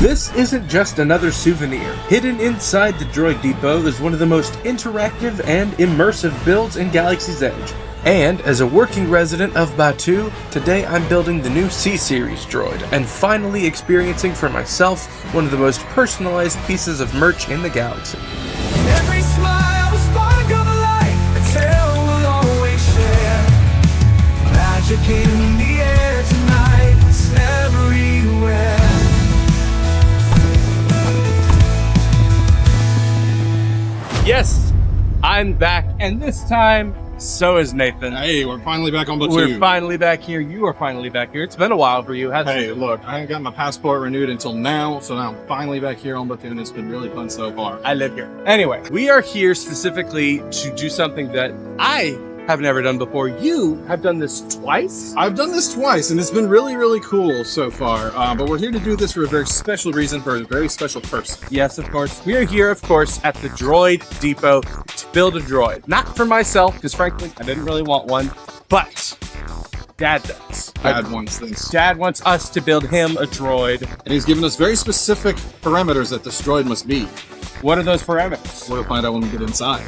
This isn't just another souvenir. Hidden inside the Droid Depot is one of the most interactive and immersive builds in Galaxy's Edge. And as a working resident of Batuu, today I'm building the new C-Series Droid and finally experiencing for myself one of the most personalized pieces of merch in the galaxy. Every smile, a spark of light, a tale we'll always share. Magic in the air tonight, it's everywhere. Yes, I'm back, and this time, so is Nathan. Hey, we're finally back on Batuu. We're finally back here. You are finally back here. It's been a while for you, hasn't Hey, it? look, I ain't got my passport renewed until now, so now I'm finally back here on Batuu, and it's been really fun so far. I live here. Anyway, we are here specifically to do something that I have never done before. You have done this twice? I've done this twice, and it's been really, really cool so far, but we're here to do this for a very special reason, for a very special person. Yes, of course. We are here, of course, at the Droid Depot to build a droid. Not for myself, because frankly, I didn't really want one, but Dad does. Dad wants this. Dad wants us to build him a droid. And he's given us very specific parameters that this droid must be. What are those parameters? We'll find out when we get inside.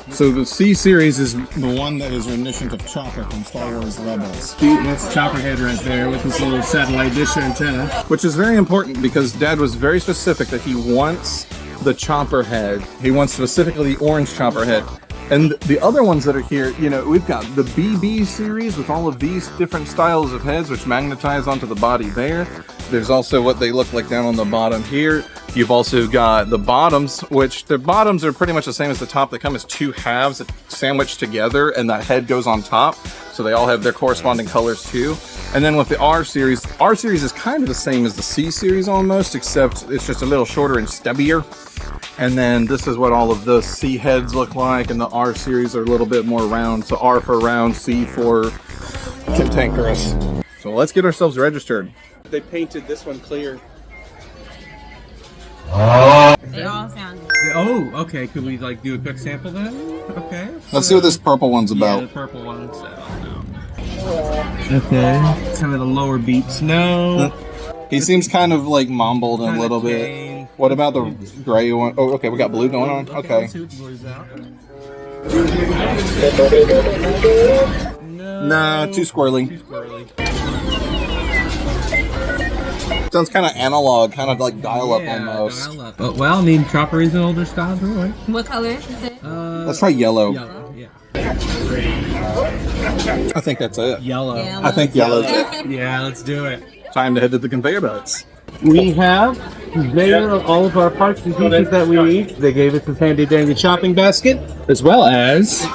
So the C-Series is the one that is reminiscent of Chopper from Star Wars Rebels. That's Chopper head right there with this little satellite dish antenna. Which is very important because Dad was very specific that he wants the Chopper head. He wants specifically the orange Chopper head. And the other ones that are here, you know, we've got the BB series with all of these different styles of heads which magnetize onto the body there. There's also what they look like down on the bottom here. You've also got the bottoms, which the bottoms are pretty much the same as the top. They come as two halves that sandwich together and that head goes on top. So they all have their corresponding colors too. And then with the R series is kind of the same as the C series almost, except it's just a little shorter and stubbier. And then this is what all of the C heads look like, and the R series are a little bit more round. So R for round, C for cantankerous. So let's get ourselves registered. They painted this one clear. They all sound good. Oh, okay. Could we like do a quick sample then? Okay. Let's see what this purple one's Yeah, about. the purple one. So, okay. Some of the lower beats. No. He seems kind of like mumbled a Kinda little plain. bit. What about the gray one? Oh, okay, we got blue going on. Okay. Let's see what the blue's out. Nah, too squirrely. Too squirrely. Sounds kind of analog, kind of like dial-up almost. Dial up. Oh, well, I mean, Chopper is an older style droid. What color is it? Let's try yellow. Yellow, yeah. I think that's it. Yellow. I think yellow's it. Yeah, let's do it. Time to head to the conveyor belts. We have there are all of our parts and pieces that we need. They gave us this handy dandy shopping basket, as well as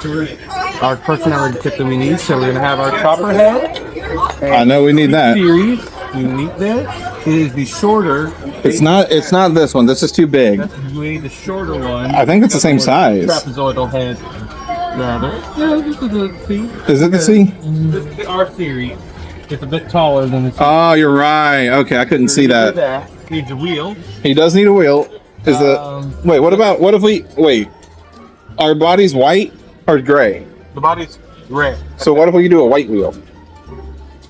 our personality kit that we need. So we're gonna have our chopper head. I know we need that. Series. We need this. It is the shorter. It's not this one. This is too big. We need the shorter one. I think it's the same size. Trapezoidal head. Rather. Yeah, this is the C. Is it the C? This is the R series. It's a bit taller than the C. Oh, you're right. Okay, I couldn't see that. Needs a wheel. He does need a wheel. Is wait, what if we wait? Our body's white or gray? The body's red. So what if we do a white wheel?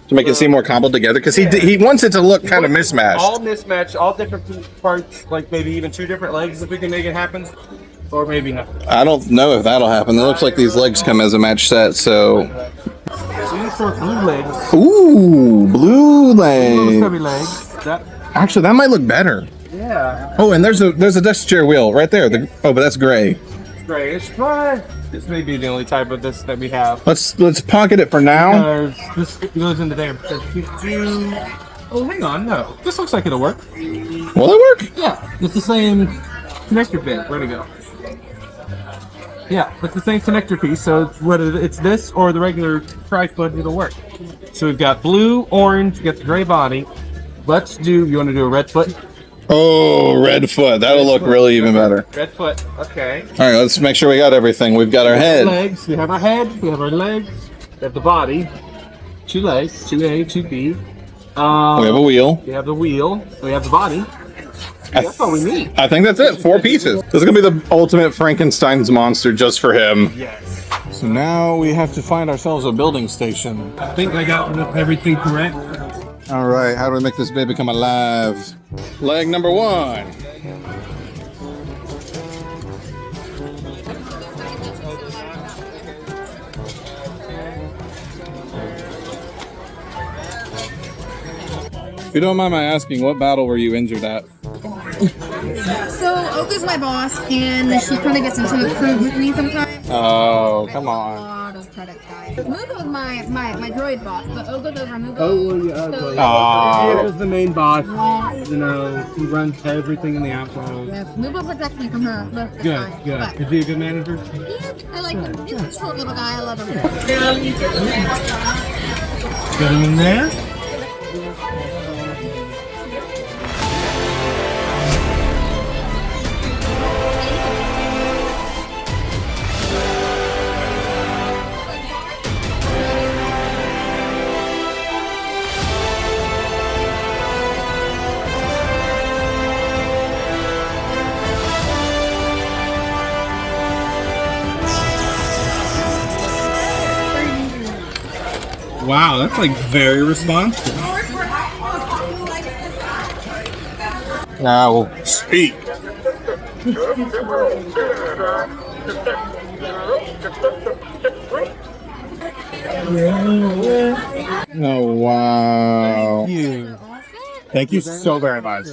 To make it seem more cobbled together? Because he wants it to look kind of mismatched. All mismatched, all different parts, like maybe even two different legs if we can make it happen. Or maybe not. I don't know if that'll happen. It looks like these legs come as a match set, so... So these short blue legs. Ooh, blue Little leg. stubby legs. That, Actually, that might look better. yeah. Oh, and there's a desk chair wheel right there. Oh, but that's gray. Grayish, but this may be the only type of this that we have. Let's pocket it for now. Because this goes into there. Because you do. Oh, hang on. No. This looks like it'll work. Will it work? Yeah. It's the same connector bit. Where'd it go? Yeah, it's the same connector piece. So whether it's this or the regular tri-foot, it'll work. So we've got blue, orange, we got the gray body. Let's do. You want to do a red foot? Oh, red foot. That'll look really even better. Red foot, okay. All right, let's make sure we got everything. We've got our head. Legs. We have our head. We have our legs. We have the body. 2 legs. 2A, 2B. We have a wheel. We have the wheel. We have the body. That's all we need. I think that's it. 4 pieces. This is gonna be the ultimate Frankenstein's monster just for him. Yes. So now we have to find ourselves a building station. I think I got everything correct. All right, how do we make this baby come alive? Leg number 1. If you don't mind my asking, what battle were you injured at? So Oka's my boss, and she kind of gets into a crew with me sometimes. Oh, come A on. lot of credit guys. Mubo's my droid boss, but Oka's over Mubo. Oh, yeah. So, Oh. He was the main boss. You know, he runs everything in the outpost. yes, Mubo protects me from her most of the Good, time. good. But Is he a good manager? I like him. He's a short little guy. I love him. Get him in there. Wow, that's like very responsive. Now speak. Oh, wow. You. Thank you so very much.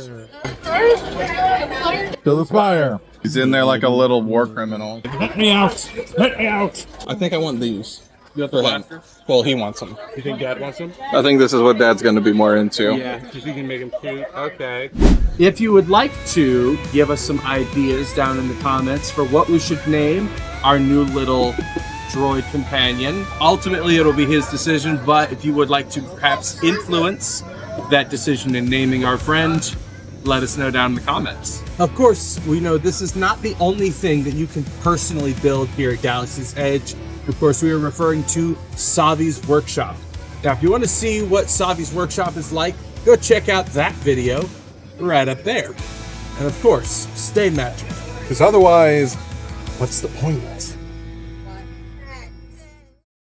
Kill the fire. He's in there like a little war criminal. Let me out! Let me out! I think I want these. For him. Well, he wants them. You think Dad wants them? I think this is what Dad's going to be more into. Yeah, because you can make them cute. Okay. If you would like to give us some ideas down in the comments for what we should name our new little droid companion, ultimately it'll be his decision, but if you would like to perhaps influence that decision in naming our friend, let us know down in the comments. Of course, we know this is not the only thing that you can personally build here at Galaxy's Edge. Of course, we are referring to Savi's Workshop. Now, if you want to see what Savi's Workshop is like, go check out that video right up there. And of course, stay magic. Because otherwise, what's the point?